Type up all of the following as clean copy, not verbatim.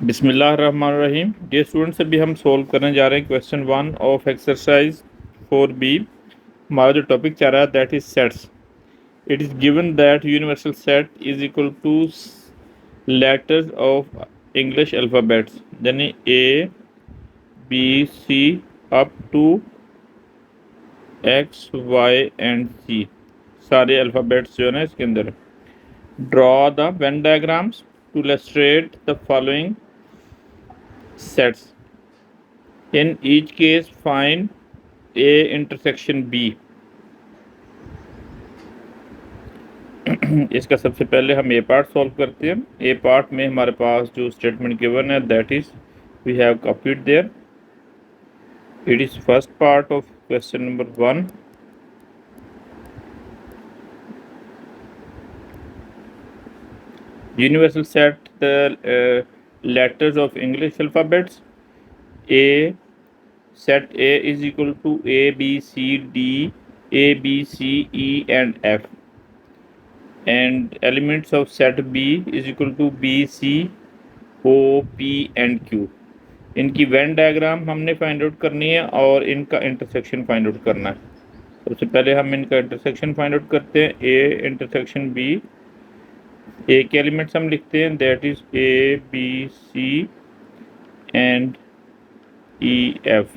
बिस्मिल्लाहिर्रहमानिर्रहीम। Dear students, अभी हम सोल्व करने जा रहे हैं क्वेश्चन 1 ऑफ एक्सरसाइज 4B। हमारा जो टॉपिक चल रहा है that is sets. It is given that universal set is equal to letters of English alphabets, यानी A B C up to X Y and C, सारे अल्फ़ाबेट्स जो है ना इसके अंदर। Draw the Venn diagrams to illustrate the following sets. In each case, find A intersection B. इसका सबसे पहले हम ए पार्ट सॉल्व करते हैं। ए पार्ट में हमारे पास जो स्टेटमेंट गिवन है that is we have copied there. It is first part of question number 1। Universal set the letters of English alphabets. A set A is equal to A B C D, A B C E and F, and elements of set B is equal to B C O P and Q. इनकी Venn diagram हमने find out करनी है और इनका intersection find out करना है। सबसे पहले हम इनका इंटरसेक्शन फाइंड आउट करते हैं। ए इंटरसेक्शन बी, ए के एलिमेंट्स हम लिखते हैं that is A B C and E F.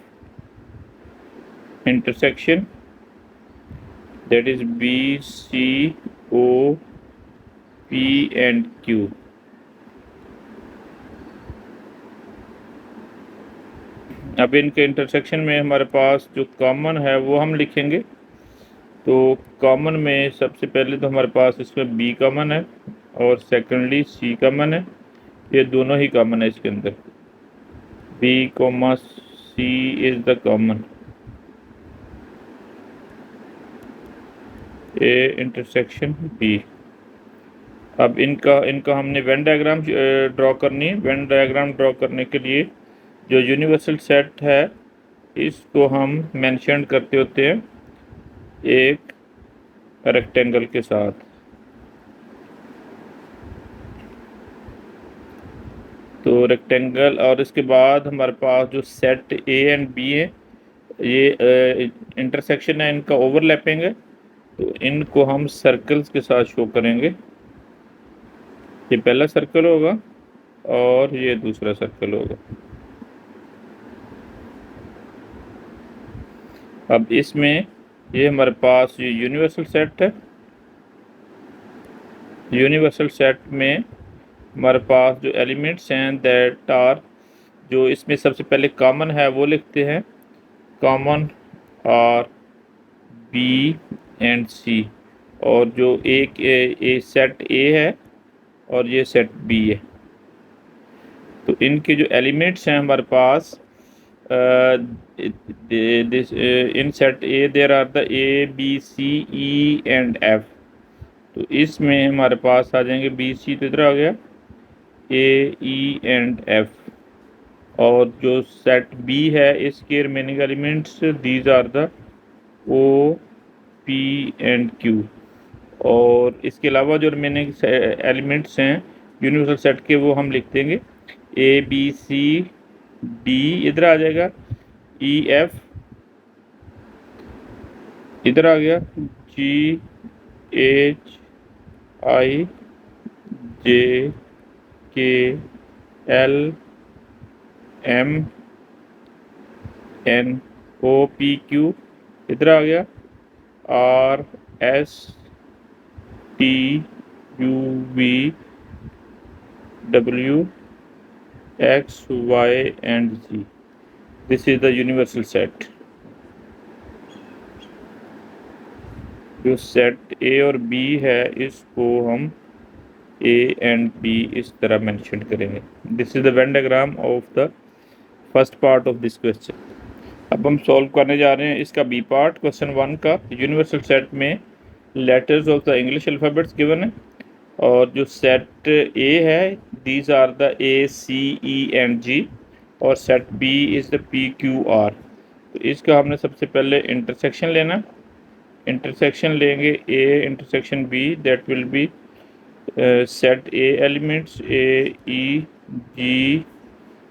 Intersection that is B C O P and Q. अब इनके इंटरसेक्शन में हमारे पास जो कॉमन है वो हम लिखेंगे। तो कॉमन में सबसे पहले तो हमारे पास इसमें बी कॉमन है और सेकेंडली सी कॉमन है। ये दोनों ही कॉमन है इसके अंदर। B comma C is the common. A intersection B. अब इनका हमने वेन डायग्राम ड्रॉ करनी है। वेन डायग्राम ड्रॉ करने के लिए जो यूनिवर्सल सेट है इसको हम मेंशन करते होते हैं एक रेक्टेंगल के साथ। तो रेक्टेंगल और इसके बाद हमारे पास जो सेट ए एंड बी है ये इंटरसेक्शन है, इनका ओवरलैपिंग है, तो इनको हम सर्कल्स के साथ शो करेंगे। ये पहला सर्कल होगा और ये दूसरा सर्कल होगा। अब इसमें ये हमारे पास ये यूनिवर्सल सेट है। यूनिवर्सल सेट में हमारे पास जो एलिमेंट्स हैं दैट आर, जो इसमें सबसे पहले कॉमन है वो लिखते हैं। कॉमन आर बी एंड सी, और जो ए सेट ए है और ये सेट बी है। तो इनके जो एलिमेंट्स हैं हमारे पास in set A there are the A B C E and F. तो इसमें हमारे पास आ जाएंगे बी सी, तो इधर आ गया ए ई एंड एफ। और जो सेट बी है इसके remaining elements these are the O P and Q. और इसके अलावा जो रिमेनिंग एलिमेंट्स हैं यूनिवर्सल सेट के वो हम लिख देंगे ए बी सी डी, इधर आ जाएगा ई एफ, इधर आ गया जी H I J K L M N O P Q, इधर आ गया R S T U V W X Y and G. This is the universal set. जो सेट ए और बी है इसको हम ए एंड बी इस तरह मेंशन करेंगे। This is the Venn diagram of the first part of this question. अब हम सॉल्व करने जा रहे हैं इसका बी पार्ट क्वेश्चन 1 का। यूनिवर्सल सेट में letters of the English alphabets given है और जो सेट ए है these are the A C E and G, और set B is the P Q R. तो इसका हमने सबसे पहले इंटरसेक्शन लेना। इंटरसेक्शन लेंगे A intersection B, that will be set A elements A E G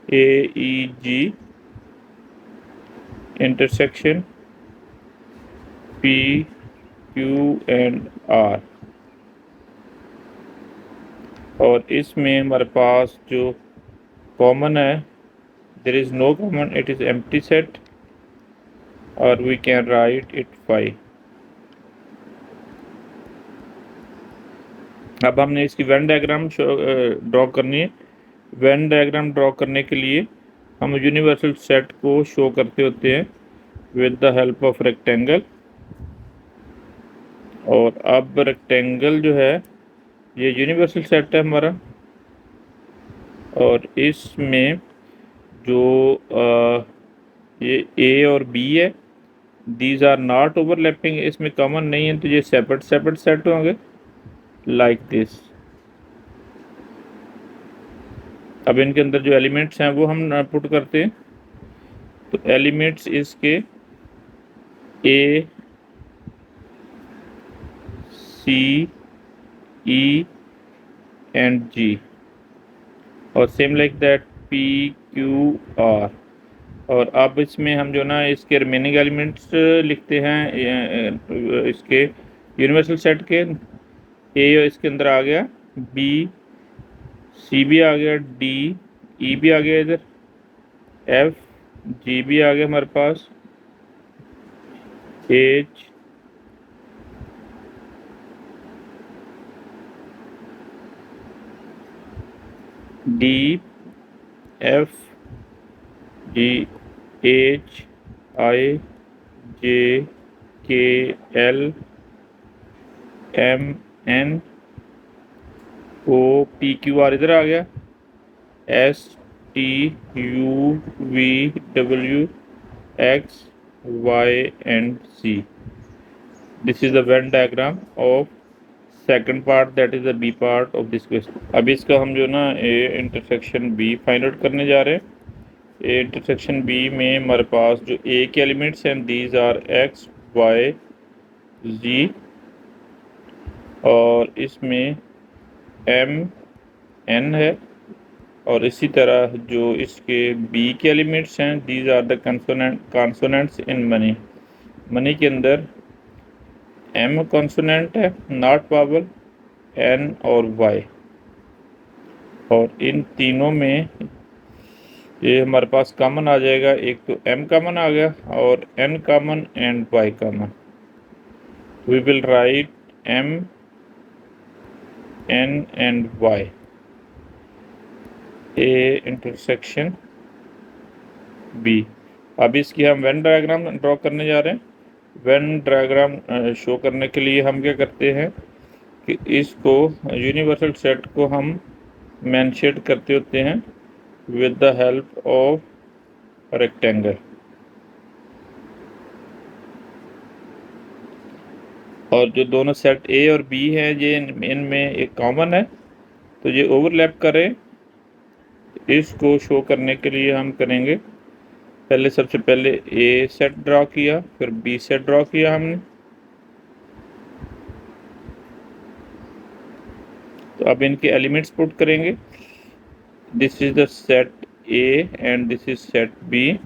AEG intersection PQ&R। और इसमें हमारे पास जो कॉमन है, there is no common, it is empty set, और वी कैन राइट इट 5। अब हमने इसकी वेन डायग्राम ड्रॉ करनी है। वेन डायग्राम ड्रॉ करने के लिए हम यूनिवर्सल सेट को शो करते होते हैं with the help of rectangle. और अब रेक्टेंगल जो है ये यूनिवर्सल सेट है हमारा, और इसमें जो ये ए और बी है, दीज आर नॉट ओवरलैपिंग, इसमें कॉमन नहीं है, तो ये सेपरेट सेपरेट सेट होंगे लाइक दिस। अब इनके अंदर जो एलिमेंट्स हैं वो हम पुट करते हैं। तो एलिमेंट्स इसके ए, सी, ई एंड जी, और same like that P, Q, R. और अब इसमें हम जो ना इसके रिमेनिंग एलिमेंट्स लिखते हैं इसके यूनिवर्सल सेट के। ए इसके अंदर आ गया, बी, सी भी आ गया, डी, ई भी आ गया इधर, एफ, जी भी आ गया हमारे पास, H, D, F, G, H, I, J, K, L, M, N, O, P, Q, R इधर आ गया, S, T, U, V, W, X, Y and C. This is the Venn diagram of second part, that is the B part of this question. अब इसका हम जो ना A intersection B find out करने जा रहे हैं। ए इंटरसेक्शन बी में हमारे पास जो ए के एलिमेंट्स हैं, दीज आर एक्स, वाई, जी, और इसमें एम, एन है। और इसी तरह जो इसके बी के एलिमेंट्स हैं, these are the consonants in money. Money के अंदर एम कॉन्सोनेंट है, नॉट वावल, एन और वाई। और इन तीनों में ये हमारे पास कॉमन आ जाएगा, एक तो एम कॉमन आ गया और N common and Y common. We will write M, N and Y. A intersection B. अब इसकी हम वेन डायग्राम ड्रॉ करने जा रहे हैं। वेन डायग्राम शो करने के लिए हम क्या करते हैं कि इसको यूनिवर्सल सेट को हम मैनशेड करते होते हैं with the help of rectangle। और जो दोनों सेट ए और बी हैं ये इनमें एक कॉमन है, तो ये ओवरलैप करें। इसको शो करने के लिए हम करेंगे, पहले सबसे पहले ए सेट ड्रॉ किया, फिर बी सेट ड्रॉ किया हमने। तो अब इनके एलिमेंट्स पुट करेंगे। This is the set A and this is set B,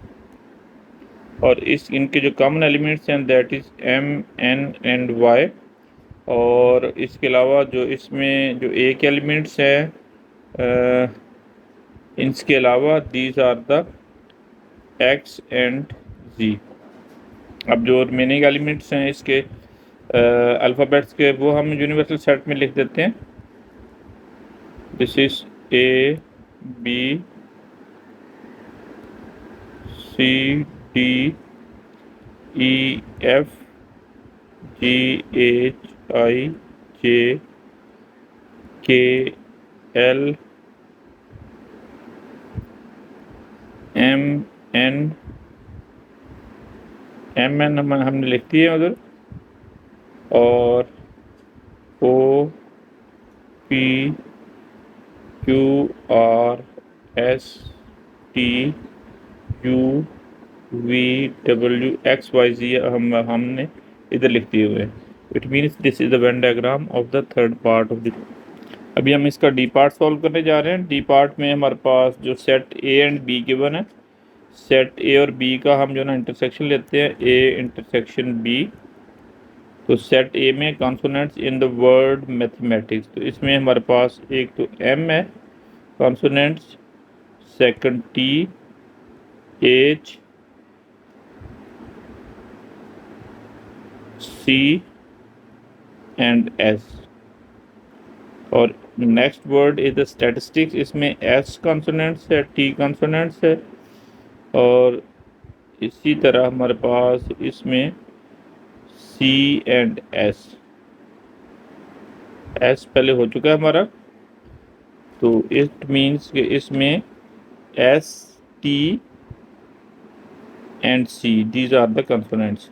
और इनके जो कॉमन एलिमेंट्स हैं that is M, N and Y. और इसके अलावा जो इसमें जो ए के एलिमेंट्स हैं, इनके अलावा these are the X and G. अब जो रिमेनिंग एलिमेंट्स हैं इसके अल्फ़ाबेट्स के, वो हम यूनिवर्सल सेट में लिख देते हैं। This is A, B, C, D, E, F, G, H, I, J, K, L, M, N, हमने लिख दी है उधर, और O, P, Q, R, S, T, U, V, W, X, Y, Z हमने इधर लिख दिए हुए हैं। It means this is the Venn diagram of the third part of the. अभी हम इसका डी पार्ट सॉल्व करने जा रहे हैं। डी पार्ट में हमारे पास जो set A and B given है, सेट ए और बी का हम जो ना इंटरसेक्शन लेते हैं, ए इंटरसेक्शन बी। तो सेट ए में consonants in the word mathematics, तो इसमें हमारे पास एक तो एम है consonants, second T, H, C and S. और next word is the statistics, इसमें एस कॉन्सोनेंट्स है, टी कॉन्सोनेंट्स है। और इसी तरह हमारे पास इसमें सी एंड एस, एस पहले हो चुका है हमारा, तो इट मीन्स कि इसमें S, T and C, these are the consonants.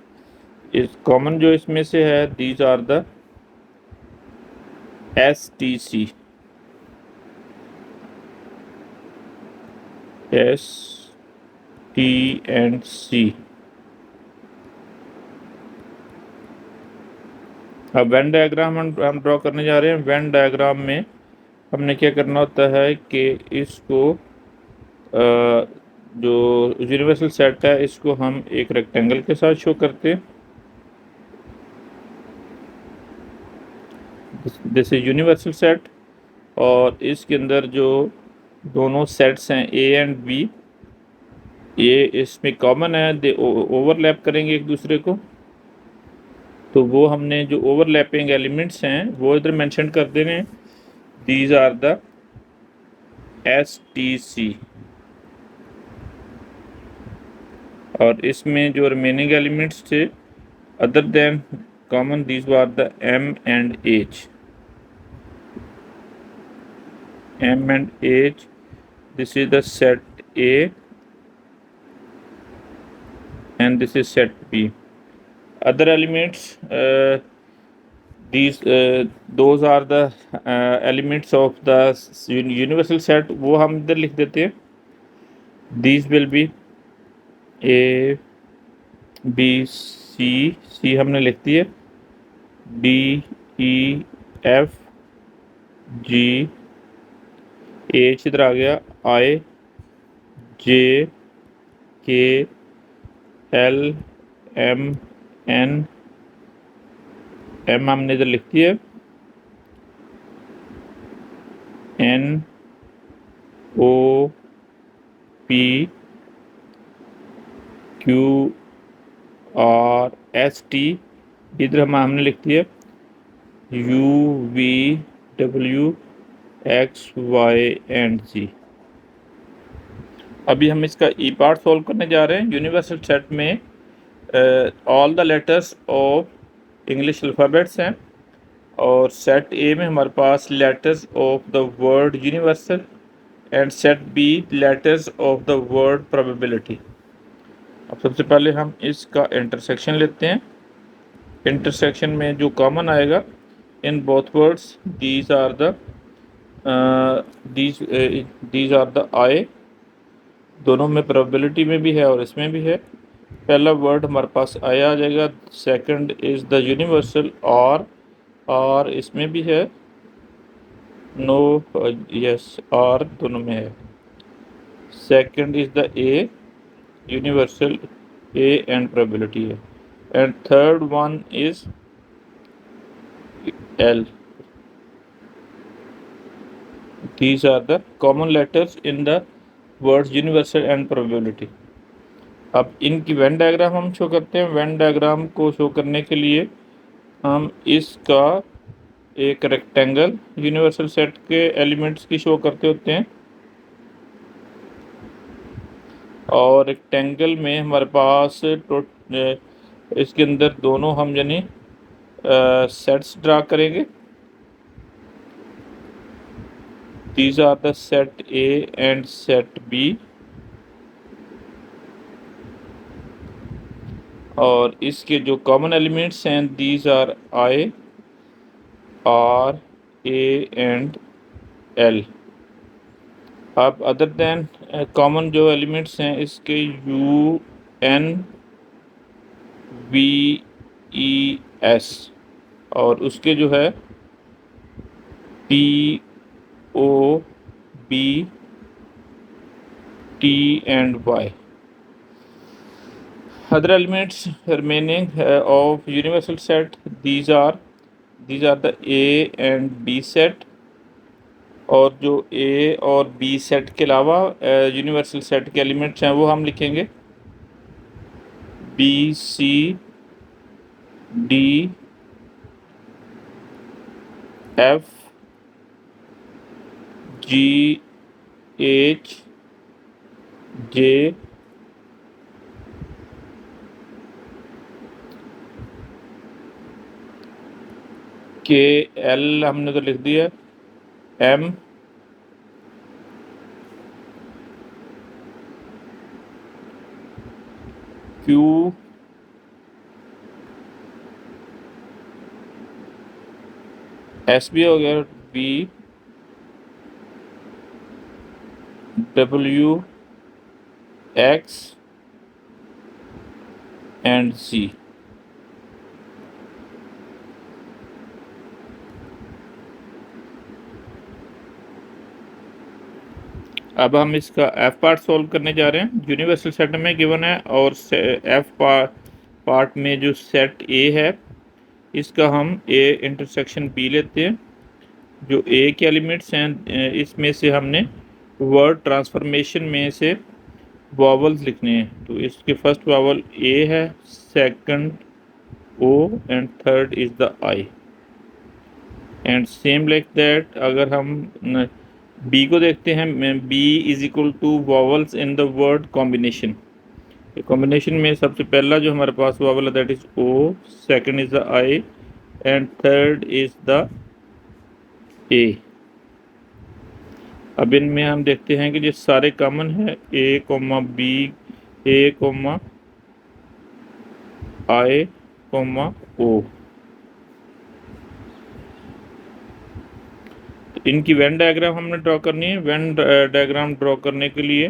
इस कॉमन जो इसमें से है, these are the S T C, S T and C. अब वेन डायग्राम हम ड्रॉ करने जा रहे हैं। वेन डायग्राम में हमने क्या करना होता है कि इसको जो यूनिवर्सल सेट है इसको हम एक रेक्टेंगल के साथ शो करते हैं। दिस इज यूनिवर्सल सेट, और इसके अंदर जो दोनों सेट्स हैं ए एंड बी, ये इसमें कॉमन है, दे ओवरलैप करेंगे एक दूसरे को। तो वो हमने जो ओवरलैपिंग एलिमेंट्स हैं वो इधर मेंशन कर देने हैं, these are the S T C. और इसमें जो रिमेनिंग एलिमेंट्स थे other than common, these are the M and H, M and H. This is the set A and this is set B. Other elements, those are the elements of the universal set, वो हम इधर लिख देते हैं। These will be A, B, C हमने लिख दी है, D, E, F, G, H इधर आ गया, I, J, K, L, M, N, M हमने इधर लिख दी है, N, O, P, Q, R, S, T इधर हमने लिख दी है, U, V, W, X, Y and Z। अभी हम इसका ई पार्ट सॉल्व करने जा रहे हैं। यूनिवर्सल सेट में all the letters of English alphabets हैं, और सेट ए में हमारे पास letters of the word universal, and set B letters of the word probability. अब सबसे पहले हम इसका इंटरसेक्शन लेते हैं। इंटरसेक्शन में जो कॉमन आएगा in both words, these are the I, दोनों में प्रोबेबिलिटी में भी है और इसमें भी है। पहला वर्ड हमारे पास आया आ जाएगा, सेकंड इज़ द यूनिवर्सल और इसमें भी है, नो, यस, और दोनों में है। Second is the A, universal A and probability है, and third one is L. These are the common letters in the words universal and probability। अब इनकी वेन डायग्राम हम शो करते हैं। वेन डायग्राम को शो करने के लिए हम इसका एक रेक्टेंगल यूनिवर्सल सेट के एलिमेंट्स की शो करते होते हैं, और रेक्टेंगल में हमारे पास इसके अंदर दोनों हम यानी सेट्स ड्रा करेंगे। These are the set A and set B, और इसके जो कॉमन एलिमेंट्स हैं, these are I, R, A and L। अब अदर देन कॉमन जो एलिमेंट्स हैं इसके U, N, V, E, S, और उसके जो है P, O, B, T and Y. Other elements remaining of universal set, these are the A and B set. और जो ए और बी सेट के अलावा यूनिवर्सल सेट के एलिमेंट्स हैं वो हम लिखेंगे B C D F G H J K L हमने तो लिख दिया, एम क्यू एस भी हो गया, B W x and C. अब हम इसका एफ पार्ट सॉल्व करने जा रहे हैं। यूनिवर्सल सेट में गिवन है और एफ पार्ट में जो सेट ए है इसका हम ए इंटरसेक्शन बी लेते हैं। जो ए के एलिमेंट्स हैं इसमें से हमने वर्ड ट्रांसफॉर्मेशन में से वॉवल्स लिखने हैं। तो इसके फर्स्ट वॉवल ए है, second O and third is the I and same like that. अगर हम बी को देखते हैं, B is equal to vowels in the word combination. Combination में सबसे पहला जो हमारे पास वॉवल है that is O, second is the I and third is the A. अब इनमें हम देखते हैं कि जो सारे कॉमन है A comma B, A comma I comma O. इनकी वेन डायग्राम हमने ड्रॉ करनी है। वेन डायग्राम ड्रॉ करने के लिए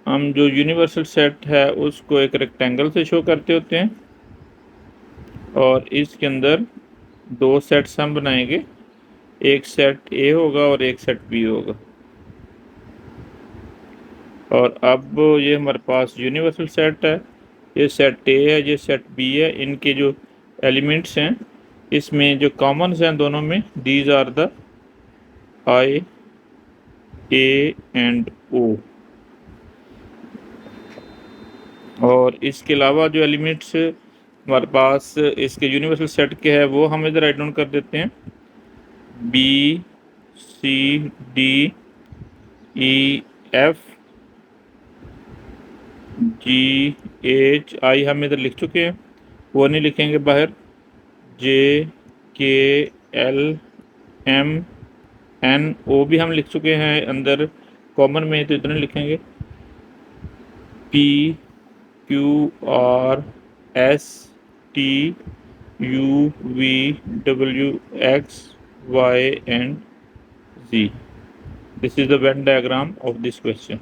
हम जो यूनिवर्सल सेट है उसको एक रेक्टेंगल से शो करते होते हैं और इसके अंदर दो सेट्स हम बनाएंगे, एक सेट ए होगा और एक सेट बी होगा। और अब ये हमारे पास यूनिवर्सल सेट है, ये सेट ए है, ये सेट बी है। इनके जो एलिमेंट्स हैं इसमें जो कॉमन्स हैं दोनों में, these are the I, A and O. और इसके अलावा जो एलिमेंट्स हमारे पास इसके यूनिवर्सल सेट के है वो हम इधर राइट डाउन कर देते हैं। B C D E F G H I हम इधर लिख चुके हैं, वो नहीं लिखेंगे बाहर। जे के एल एम एन ओ भी हम लिख चुके हैं अंदर कॉमन में, तो इतने लिखेंगे। P Q R S T U V W X Y and Z. This is the Venn diagram of this question.